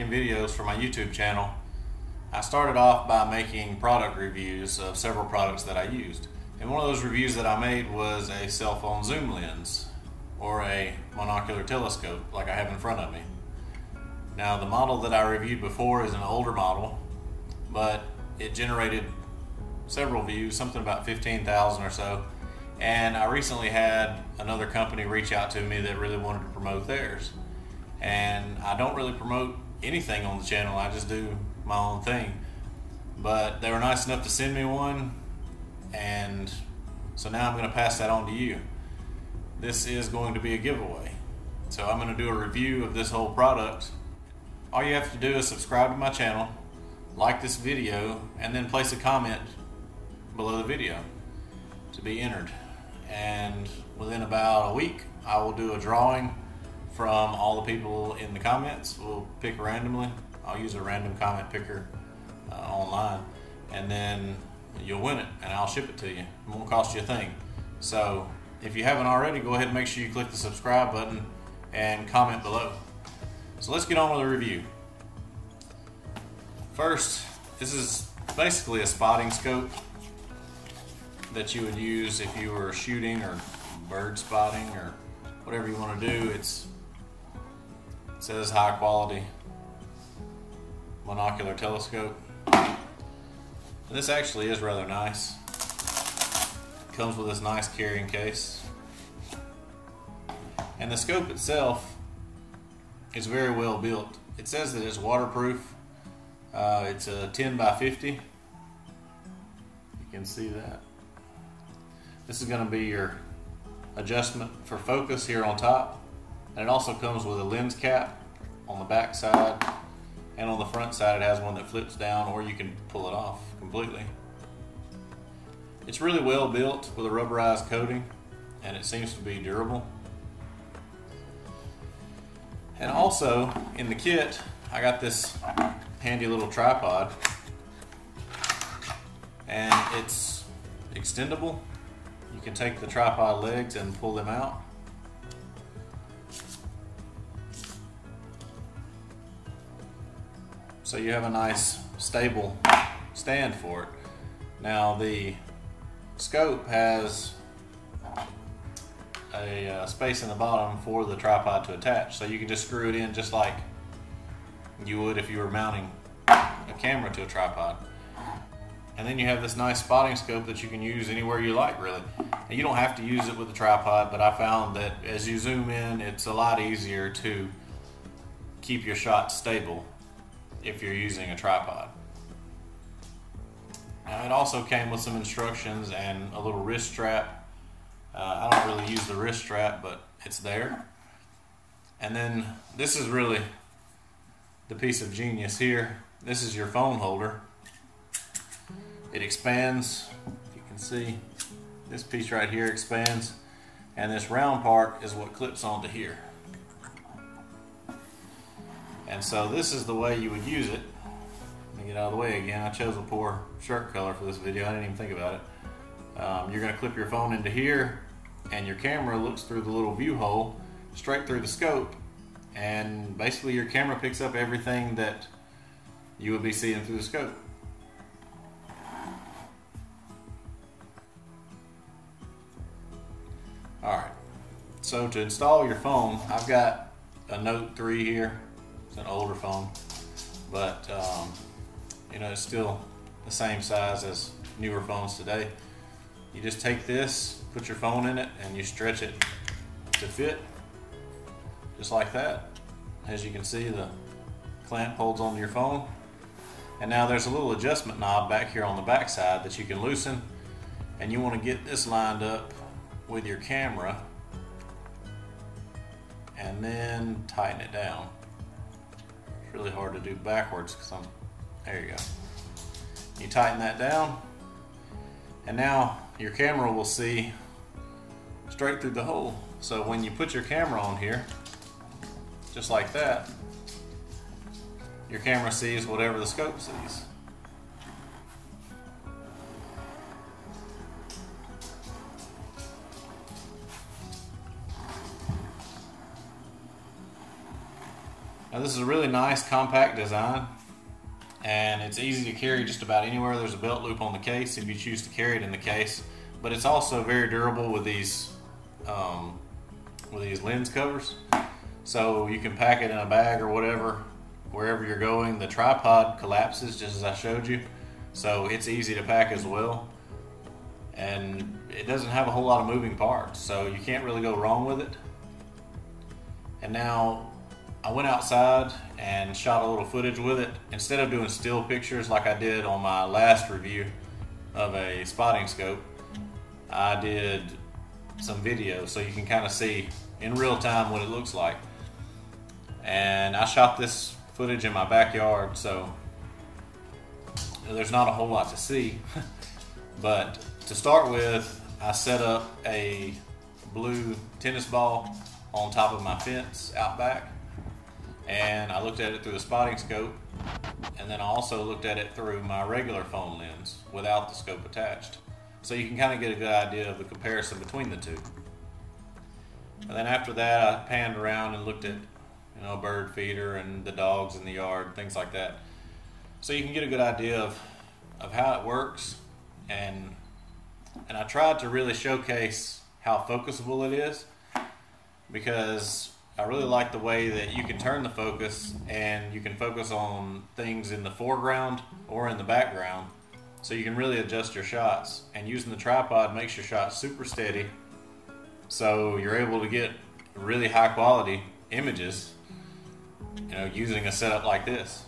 making videos for my YouTube channel, I started off by making product reviews of several products that I used. And one of those reviews that I made was a cell phone zoom lens or a monocular telescope like I have in front of me. Now the model that I reviewed before is an older model, but it generated several views, something about 15,000 or so. And I recently had another company reach out to me that really wanted to promote theirs. And I don't really promote anything on the channel, I just do my own thing. But they were nice enough to send me one, and so now I'm going to pass that on to you. This is going to be a giveaway. So I'm going to do a review of this whole product. All you have to do is subscribe to my channel, like this video, and then place a comment below the video to be entered. And within about a week, I will do a drawing from all the people in the comments. We'll pick randomly. I'll use a random comment picker online, and then you'll win it, and I'll ship it to you. It won't cost you a thing. So if you haven't already, go ahead and make sure you click the subscribe button and comment below. So let's get on with the review. First, this is basically a spotting scope that you would use if you were shooting or bird spotting or whatever you want to do. It says high quality monocular telescope. And this actually is rather nice. It comes with this nice carrying case. And the scope itself is very well built. It says that it's waterproof. It's a 10 by 50. You can see that. This is going to be your adjustment for focus here on top. And it also comes with a lens cap on the back side, and on the front side it has one that flips down, or you can pull it off completely. It's really well built with a rubberized coating, and it seems to be durable. And also in the kit I got this handy little tripod, and it's extendable. You can take the tripod legs and pull them out. So you have a nice stable stand for it. Now the scope has a space in the bottom for the tripod to attach, so you can just screw it in just like you would if you were mounting a camera to a tripod. And then you have this nice spotting scope that you can use anywhere you like, really. And you don't have to use it with the tripod, but I found that as you zoom in, it's a lot easier to keep your shot stable if you're using a tripod. Now it also came with some instructions and a little wrist strap. I don't really use the wrist strap, but it's there. And then this is really the piece of genius here. This is your phone holder. It expands, if you can see, this piece right here expands, and this round part is what clips onto here. And so this is the way you would use it. Let me get out of the way again. I chose a poor shirt color for this video. I didn't even think about it. You're going to clip your phone into here, and your camera looks through the little view hole straight through the scope, and basically your camera picks up everything that you would be seeing through the scope. Alright, so to install your phone, I've got a Note 3 here. It's an older phone, but you know, it's still the same size as newer phones today. You just take this, put your phone in it, and you stretch it to fit, just like that. As you can see, the clamp holds onto your phone. And now there's a little adjustment knob back here on the back side that you can loosen, and you want to get this lined up with your camera and then tighten it down. It's really hard to do backwards because there you go. You tighten that down, and now your camera will see straight through the hole. So when you put your camera on here, just like that, your camera sees whatever the scope sees. Now this is a really nice compact design, and it's easy to carry just about anywhere. There's a belt loop on the case if you choose to carry it in the case, but it's also very durable with these lens covers. So you can pack it in a bag or whatever, wherever you're going. The tripod collapses just as I showed you, so it's easy to pack as well. And it doesn't have a whole lot of moving parts, so you can't really go wrong with it. And now I went outside and shot a little footage with it. Instead of doing still pictures like I did on my last review of a spotting scope, I did some video so you can kind of see in real time what it looks like. And I shot this footage in my backyard, so there's not a whole lot to see. But to start with, I set up a blue tennis ball on top of my fence out back, and I looked at it through the spotting scope, and then I also looked at it through my regular phone lens without the scope attached, so you can kind of get a good idea of the comparison between the two. And then after that, I panned around and looked at, a bird feeder and the dogs in the yard, things like that, so you can get a good idea of how it works. And I tried to really showcase how focusable it is, because I really like the way that you can turn the focus and you can focus on things in the foreground or in the background, so you can really adjust your shots. And using the tripod makes your shots super steady, so you're able to get really high quality images, using a setup like this.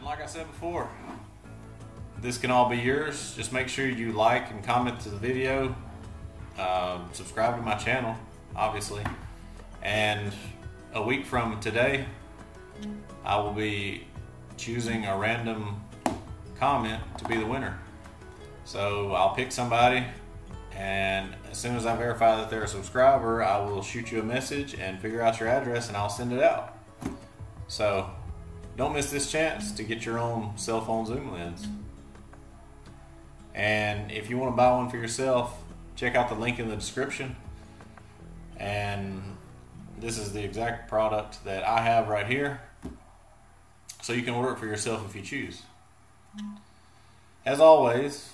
Like I said before, this can all be yours. Just make sure you like and comment to the video, subscribe to my channel, obviously, and a week from today I will be choosing a random comment to be the winner. So I'll pick somebody, and as soon as I verify that they're a subscriber, I will shoot you a message and figure out your address, and I'll send it out. So don't miss this chance to get your own cell phone zoom lens. And if you want to buy one for yourself, check out the link in the description. And this is the exact product that I have right here, so you can order it for yourself if you choose. As always,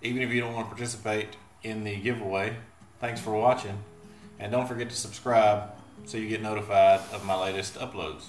even if you don't want to participate in the giveaway, thanks for watching, and don't forget to subscribe so you get notified of my latest uploads.